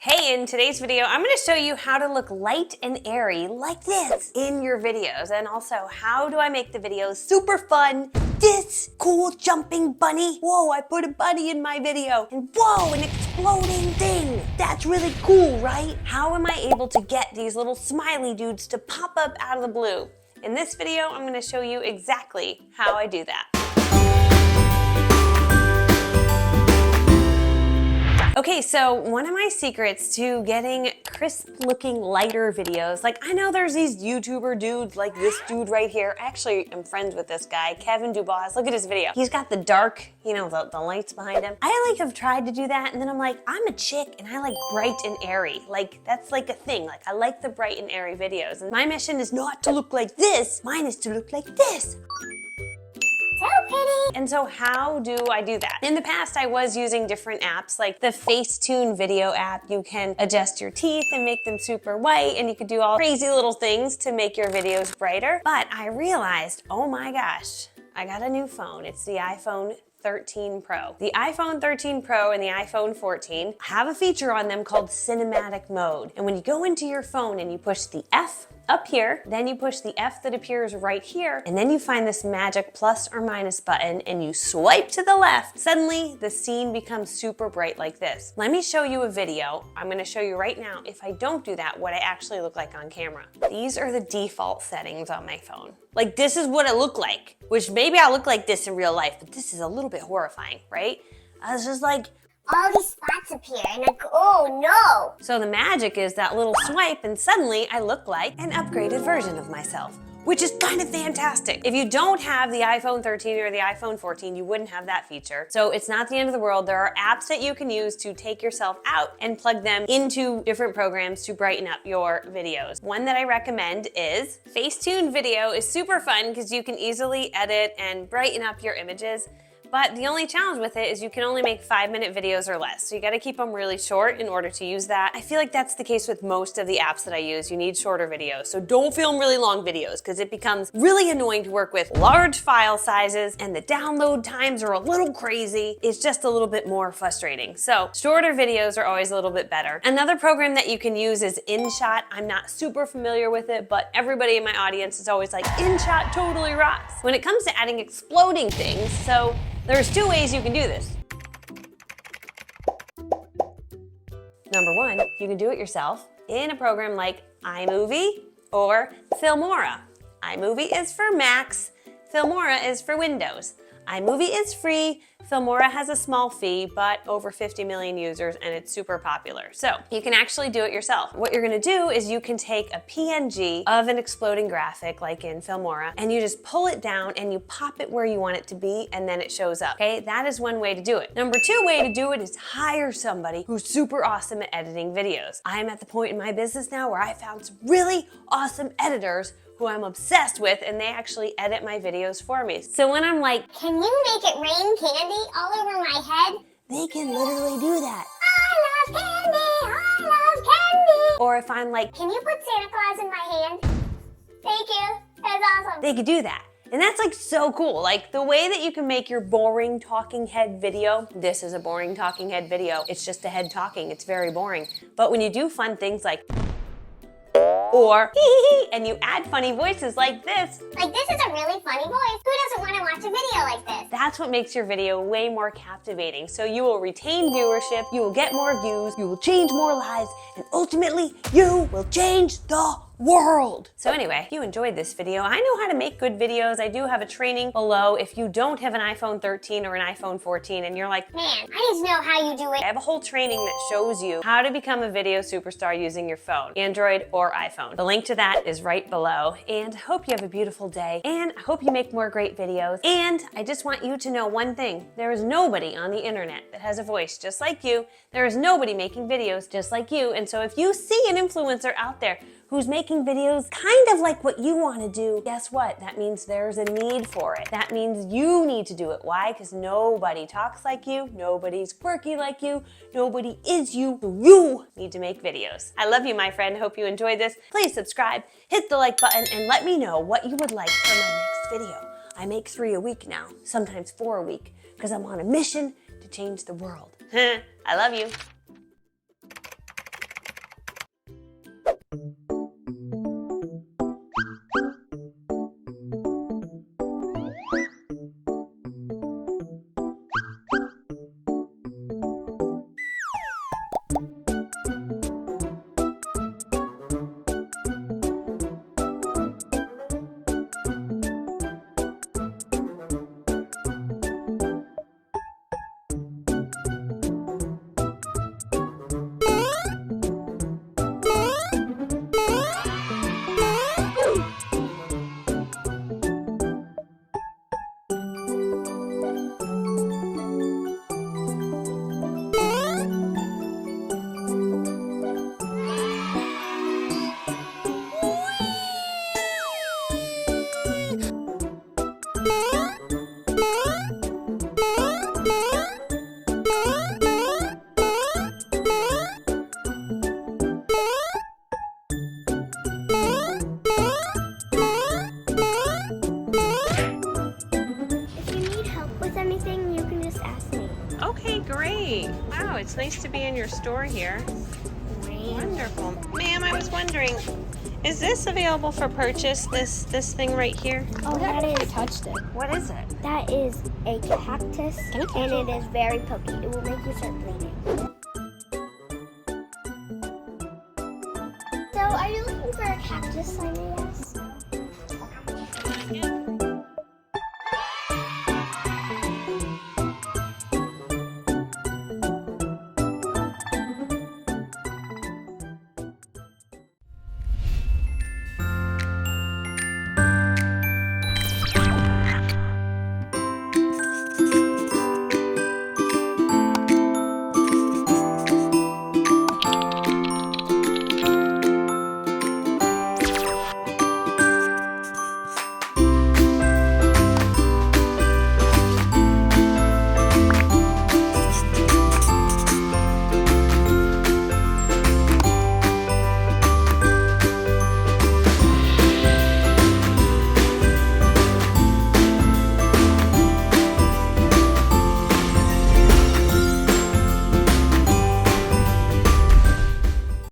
Hey, in today's video, I'm going to show you how to look light and airy like this in your videos. And also, how do I make the videos super fun? This cool jumping bunny. Whoa, I put a bunny in my video. And whoa, an exploding thing. That's really cool, right? How am I able to get these little smiley dudes to pop up out of the blue? In this video, I'm going to show you exactly how I do that. Okay, so one of my secrets to getting crisp looking lighter videos, like I know there's these YouTuber dudes like this dude right here. I actually am friends with this guy, Kevin Dubois. Look at his video. He's got the dark, you know, the lights behind him. I have tried to do that and then I'm like, I'm a chick and I like bright and airy. Like that's like a thing. Like I like the bright and airy videos. And my mission is not to look like this. Mine is to look like this. So pretty. And so how do I do that? In the past, I was using different apps like the Facetune video app. You can adjust your teeth and make them super white and you could do all crazy little things to make your videos brighter. But I realized, oh my gosh, I got a new phone. It's the iPhone 13 Pro. The iPhone 13 Pro and the iPhone 14 have a feature on them called cinematic mode. And when you go into your phone and you push the F up here, then you push the F that appears right here, and then you find this magic plus or minus button and you swipe to the left. Suddenly, the scene becomes super bright like this. Let me show you a video. I'm gonna show you right now, if I don't do that, what I actually look like on camera. These are the default settings on my phone. Like this is what I look like, which maybe I look like this in real life, but this is a little bit horrifying, right? I was just like, all these spots appear and like, oh no. So the magic is that little swipe and suddenly I look like an upgraded version of myself, which is kind of fantastic. If you don't have the iPhone 13 or the iPhone 14, you wouldn't have that feature. So it's not the end of the world. There are apps that you can use to take yourself out and plug them into different programs to brighten up your videos. One that I recommend is Facetune Video is super fun because you can easily edit and brighten up your images. But the only challenge with it is you can only make 5-minute videos or less. So you gotta keep them really short in order to use that. I feel like that's the case with most of the apps that I use. You need shorter videos. So don't film really long videos because it becomes really annoying to work with large file sizes and the download times are a little crazy. It's just a little bit more frustrating. So shorter videos are always a little bit better. Another program that you can use is InShot. I'm not super familiar with it, but everybody in my audience is always like, InShot totally rocks. When it comes to adding exploding things, so there's two ways you can do this. Number one, you can do it yourself in a program like iMovie or Filmora. iMovie is for Macs, Filmora is for Windows. iMovie is free, Filmora has a small fee, but over 50 million users and it's super popular. So you can actually do it yourself. What you're gonna do is you can take a PNG of an exploding graphic like in Filmora and you just pull it down and you pop it where you want it to be and then it shows up, okay? That is one way to do it. Number two way to do it is hire somebody who's super awesome at editing videos. I'm at the point in my business now where I found some really awesome editors who I'm obsessed with, and they actually edit my videos for me. So when I'm like, can you make it rain candy all over my head? they can literally do that. I love candy, I love candy. Or if I'm like, Can you put Santa Claus in my hand? Thank you, that's awesome. they could do that. And that's like so cool. Like the way that you can make your boring talking head video, this is a boring talking head video. It's just a head talking, it's very boring. But when you do fun things like, or and you add funny voices like this. Like this is a really funny voice. Who doesn't want to watch a video like this? That's what makes your video way more captivating. So you will retain viewership, you will get more views, you will change more lives, and ultimately you will change the world. So anyway, if you enjoyed this video, I know how to make good videos. I do have a training below. If you don't have an iPhone 13 or an iPhone 14 and you're like, Man, I need to know how you do I it. have a whole training that shows you how to become a video superstar using your phone, Android or iPhone. The link to that is right below. And I hope you have a beautiful day. And I hope you make more great videos. And I just want you to know one thing. There is nobody on the internet that has a voice just like you. There is nobody making videos just like you. And so if you see an influencer out there who's making videos kind of like what you want to do, guess what? That means there's a need for it. That means you need to do it. Why? Because nobody talks like you, nobody's quirky like you, nobody is you, so you need to make videos. I love you, my friend. Hope you enjoyed this. Please subscribe, hit the like button, and let me know what you would like for my next video. I make 3 a week now, sometimes 4 a week, because I'm on a mission to change the world. I love you. it's nice to be in your store here. Wonderful. Ma'am, I was wondering, is this available for purchase, this thing right here? Oh, that is. Touched it. What is it? That is a cactus, Can I touch and it is very pokey. It will make you start bleeding. So, are you looking for a cactus, I may ask?